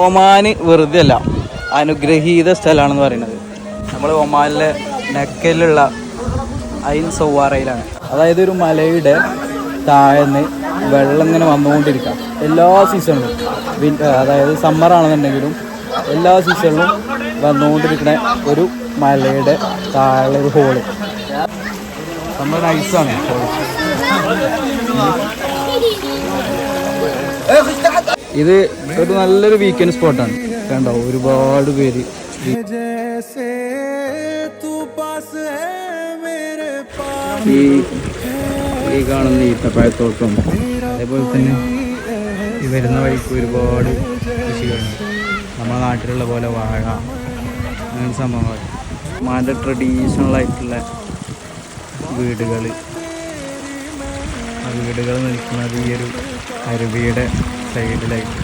ഒമാന് വെറുതെ അല്ല, അനുഗ്രഹീത സ്ഥലമാണെന്ന് പറയുന്നത്. നമ്മൾ ഒമാനിലെ നെക്കയിലുള്ള ഐൻ സൗവാറയിലാണ്. അതായത് ഒരു മലയുടെ താഴ്ന്ന് വെള്ളം ഇങ്ങനെ വന്നുകൊണ്ടിരിക്കാം എല്ലാ സീസണിലും. അതായത് സമ്മറാണെന്നുണ്ടെങ്കിലും എല്ലാ സീസണിലും വന്നുകൊണ്ടിരിക്കുന്ന ഒരു മലയുടെ താഴെ ഒരു ഹോള്. സംഭവം ഐസാണ്. ഇത് ഒരു നല്ലൊരു വീക്കെൻഡ് സ്പോട്ടാണ്. കണ്ടോ ഒരുപാട് പേര്. ഈ കാണുന്ന ഈത്തപ്പഴത്തോട്ടം, അതേപോലെ തന്നെ ഈ വരുന്ന വഴിക്ക് ഒരുപാട് കൃഷികളുണ്ട്. നമ്മുടെ നാട്ടിലുള്ള പോലെ വാഴ, അങ്ങനെ സംഭവങ്ങൾ. മാൻ്റെ ട്രഡീഷണൽ ആയിട്ടുള്ള വീടുകൾ, ആ വീടുകൾ നിൽക്കുന്നത് ഈ ഒരു അരുവിയുടെ സൈഡിലായിട്ട്.